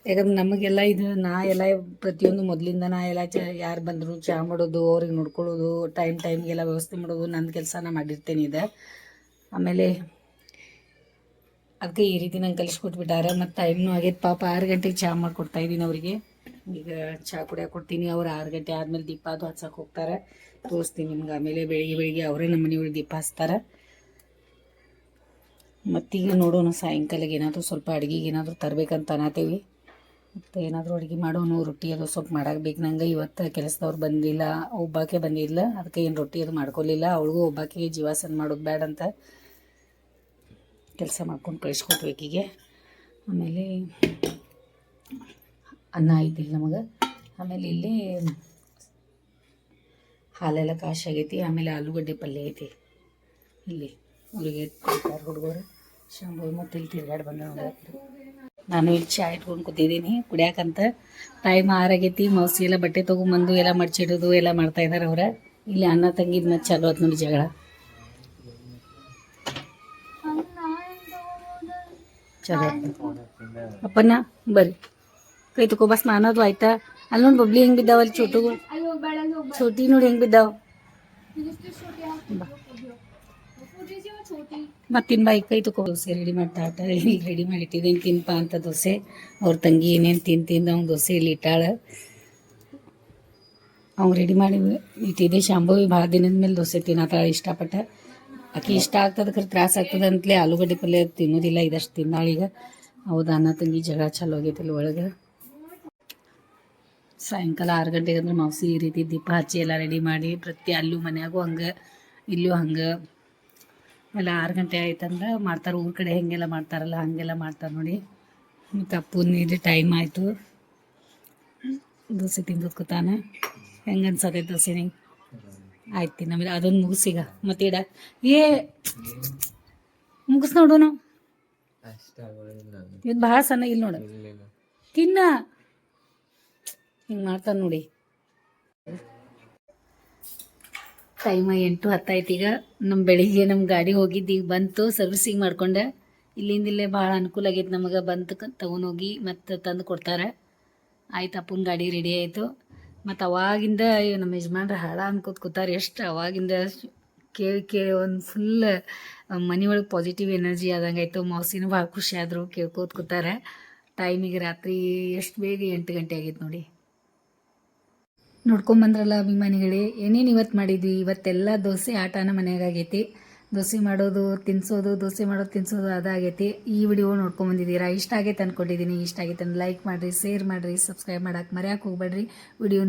ಯಾಕಂದ್ರೆ ನಮಗೆಲ್ಲ ಇದು ನಾ ಎಲ್ಲ ಪ್ರತಿಯೊಂದು ಮೊದಲಿಂದ ನಾ ಎಲ್ಲ ಯಾರು ಬಂದರು ಚಹಾ ಮಾಡೋದು, ಅವ್ರಿಗೆ ನೋಡ್ಕೊಳ್ಳೋದು, ಟೈಮ್ಗೆಲ್ಲ ವ್ಯವಸ್ಥೆ ಮಾಡೋದು ನನ್ನ ಕೆಲಸ ನಾ ಮಾಡಿರ್ತೇನೆ ಇದೆ. ಆಮೇಲೆ ಅದಕ್ಕೆ ಈ ರೀತಿ ನಂಗೆ ಕಲಿಸ್ಕೊಟ್ಬಿಟ್ಟಾರೆ. ಮತ್ತು ಟೈಮ್ನೂ ಆಗೈತೆ ಪಾಪ. 6 ಗಂಟೆಗೆ ಚಹಾ ಮಾಡಿಕೊಡ್ತಾಯಿದ್ದೀನಿ ಅವರಿಗೆ. ಈಗ ಚಹಾ ಕುಡಿಯೋಕೆ ಕೊಡ್ತೀನಿ. ಅವ್ರು 6 ಗಂಟೆ ಆದಮೇಲೆ ದೀಪ ಅದು ಹಚ್ಚಕ್ಕೆ ಹೋಗ್ತಾರೆ. ತೋರಿಸ್ತೀನಿ ನಿಮ್ಗೆ. ಆಮೇಲೆ ಬೆಳಿಗ್ಗೆ ಅವರೇ ನಮ್ಮ ಮನೆಯೊಳಗೆ ದೀಪ ಹಚ್ತಾರೆ. ಮತ್ತೀಗ ನೋಡೋಣ ಸಾಯಂಕಾಲಕ್ಕೆ ಏನಾದರೂ ಸ್ವಲ್ಪ ಅಡುಗೆಗೆ ಏನಾದರೂ ತರಬೇಕಂತ ಅನ್ನತ್ತೀವಿ. ಮತ್ತು ಏನಾದರೂ ಅಡುಗೆ ಮಾಡೋನು. ರೊಟ್ಟಿ ಅದು ಸ್ವಲ್ಪ ಮಾಡಾಕಬೇಕು ನಂಗೆ. ಇವತ್ತು ಕೆಲಸದವ್ರು ಬಂದಿಲ್ಲ, ಒಬ್ಬಾಕೆ ಬಂದಿಲ್ಲ, ಅದಕ್ಕೆ ಏನು ರೊಟ್ಟಿ ಅದು ಮಾಡ್ಕೊಲಿಲ್ಲ. ಅವಳಿಗೂ ಒಬ್ಬಾಕೆ ಜೀವಾಸನ ಮಾಡೋದು ಬೇಡ ಅಂತ ಕೆಲಸ ಮಾಡ್ಕೊಂಡು ಕಳಿಸ್ಕೊಟ್ಬೇಕೀಗೆ. ಆಮೇಲೆ ಅನ್ನ ಐತಿಲ್ಲ ನಮಗೆ. ಆಮೇಲೆ ಇಲ್ಲಿ ಹಾಲೆಲ್ಲ ಕಾಶಿ ಆಗೈತಿ. ಆಮೇಲೆ ಆಲೂಗಡ್ಡೆ ಪಲ್ಯ ಐತಿ ಇಲ್ಲಿ. ಊರಿಗೆ ಹುಡುಗರು ಶಾಂಭವಿ ಮತ್ತು ಇಲ್ಲಿ ತಿರ್ಗಾಡಿ ಬಂದ. ನಾನು ಇಲ್ಲಿ ಚಹಾ ಇಟ್ಕೊಂಡು ಕೂತಿದ್ದೀನಿ ಕುಡಿಯಾಕಂತ. ಟೈಮ್ 6 ಆಗೈತಿ. ಮೌಸಿ ಎಲ್ಲ ಬಟ್ಟೆ ತೊಗೊಂಬಂದು ಎಲ್ಲ ಮಡ್ಚಿಡೋದು ಎಲ್ಲ ಮಾಡ್ತಾಯಿದ್ದಾರೆ ಅವ್ರ. ಇಲ್ಲಿ ಅಣ್ಣ ತಂಗಿದ ಮತ್ತೆ ಚಾಲು ಆಯ್ತು ನೋಡಿ ಜಗಳ. ಚಲೋ ಅಪ್ಪನ ಬರ್ರಿ ಕೈ ತಗೋ ಬಸ್. ಸ್ನಾನದು ಆಯ್ತಾ? ಅಲ್ಲಿ ನೋಡಿ ಬಬ್ಲಿ ಹೆಂಗೆ ಬಿದ್ದಾವ, ಅಲ್ಲಿ ಚೋಟುಗಳು ಚೋಟಿ ನೋಡಿ ಹೆಂಗೆ ಬಿದ್ದಾವ. ಮತ್ತಿನ್ ಬಾಯಿ ಕೈ ತಗೋ. ದೋಸೆ ರೆಡಿ ಮಾಡ್ತಾಟ. ಇಲ್ಲಿ ರೆಡಿ ಮಾಡಿ ಇಟ್ಟಿದ್ದೀನಿ, ತಿನ್ಪ ಅಂತ ದೋಸೆ. ಅವ್ರ ತಂಗಿ ಏನೇನು ತಿಂದು ಅವ್ನು ದೋಸೆ ಇಲ್ಲಿ ಇಟ್ಟಾಳ. ಅವ್ನು ರೆಡಿ ಮಾಡಿ ಇಟ್ಟಿದ್ದೆ. ಶಾಂಭವಿ ಭಾಳ ದಿನದ ಮೇಲೆ ದೋಸೆ ತಿನ್ನತ್ತಾಳ ಇಷ್ಟಪಟ್ಟ. ಆಕೆ ಇಷ್ಟ ಆಗ್ತದೆ, ಖರೆ ತ್ರಾಸ ಆಗ್ತದೆ ಅಂತಲೇ ಆಲೂಗಡ್ಡೆ ಪಲ್ಯ ತಿನ್ನೋದಿಲ್ಲ. ಇದಷ್ಟು ತಿಂದಾಳೀಗ. ಹೌದು, ಅನ್ನ ತಂಗಿ ಜಗಳ ಚಲೋ ಆಗೈತೆ ಇಲ್ಲಿ ಒಳಗೆ. ಸಾಯಂಕಾಲ 6 ಗಂಟೆಗೆ ಅಂದ್ರೆ ಮೌಸಿ ಈ ರೀತಿ ದೀಪ ಹಚ್ಚಿ ಎಲ್ಲ ರೆಡಿ ಮಾಡಿ, ಪ್ರತಿ ಅಲ್ಲೂ ಮನ್ಯಾಗೂ ಹಂಗೆ ಇಲ್ಲೂ ಹಂಗೆ. ಆಮೇಲೆ 6 ಗಂಟೆ ಆಯ್ತಂದ್ರೆ ಮಾಡ್ತಾರೆ. ಊರ ಕಡೆ ಹೆಂಗೆಲ್ಲ ಮಾಡ್ತಾರಲ್ಲ ಹಾಗೆಲ್ಲ ಮಾಡ್ತಾರೆ ನೋಡಿ. ಮತ್ತು ಅಪ್ಪನ ಇದು ಟೈಮ್ ಆಯಿತು. ದೋಸೆ ತಿಂದು ಕೂತಾನೆ. ಹೆಂಗೆ ಅನ್ಸತ್ತೆ ದೋಸೆ ನಿಂಗೆ? ಆಯ್ತು ನಮಗೆ ಅದೊಂದು ಮುಗಿಸಿಗ ಮತ್ತೆ ಇಡ ಮುಗಿಸ್ ನೋಡೋನು. ಇದು ಭಾಳ ಸಣ್ಣ ಇಲ್ಲ ನೋಡು, ತಿನ್ನ. ಹಿಂಗೆ ಮಾಡ್ತಾನೆ ನೋಡಿ. ಟೈಮ 8:10 ಈಗ. ನಮ್ಮ ಬೆಳಿಗ್ಗೆ ನಮ್ಮ ಗಾಡಿ ಹೋಗಿದ್ದು ಈಗ ಬಂತು, ಸರ್ವಿಸಿಂಗ್ ಮಾಡ್ಕೊಂಡೆ. ಇಲ್ಲೇ ಭಾಳ ಅನುಕೂಲ ಆಗೈತೆ ನಮಗೆ. ಬಂತು ತೊಗೊಂಡೋಗಿ ಮತ್ತು ತಂದು ಕೊಡ್ತಾರೆ. ಆಯ್ತು, ಅಪ್ಪನ ಗಾಡಿ ರೆಡಿ ಆಯಿತು. ಮತ್ತು ಅವಾಗಿಂದ ನಮ್ಮ ಯಜಮಾನ್ರು ಹಾಡ ಅನ್ಕೋತ ಕೂತಾರೆ. ಎಷ್ಟು ಅವಾಗಿಂದ ಕೇಳಿ ಒಂದು ಫುಲ್ ಮನೆಯೊಳಗೆ ಪಾಸಿಟಿವ್ ಎನರ್ಜಿ ಆದಂಗೆ ಆಯಿತು. ಮೌಸಿನೂ ಭಾಳ ಖುಷಿ ಆದರು ಕೇಳ್ಕೋತ ಕೂತಾರೆ. ಟೈಮಿಗೆ ರಾತ್ರಿ ಎಷ್ಟು ಬೇಗ 8 ಗಂಟೆ ಆಗೈತೆ ನೋಡಿ. ನೋಡ್ಕೊಂಬಂದ್ರಲ್ಲ ಅಭಿಮಾನಿಗಳೇ, ಏನೇನು ಇವತ್ತು ಮಾಡಿದ್ವಿ. ಇವತ್ತೆಲ್ಲ ದೋಸೆ ಆಟನ ಮನೆಯಾಗೈತಿ. ದೋಸೆ ಮಾಡೋದು ತಿನ್ನಿಸೋದು, ದೋಸೆ ಮಾಡೋದು ತಿನ್ನಿಸೋದು ಅದಾಗೈತಿ. ಈ ವಿಡಿಯೋ ನೋಡ್ಕೊಂಬಂದಿದ್ದೀರಾ. ಇಷ್ಟ ಆಗೈತೆ ಅಂದ್ಕೊಂಡಿದ್ದೀನಿ. ಇಷ್ಟ ಆಗೈತೆ ಅಂದ್ರೆ ಲೈಕ್ ಮಾಡಿರಿ, ಶೇರ್ ಮಾಡಿರಿ, ಸಬ್ಸ್ಕ್ರೈಬ್ ಮಾಡಕ್ಕೆ ಮರೆಯೋಕೆ ಹೋಗ್ಬೇಡ್ರಿ. ವಿಡಿಯೋ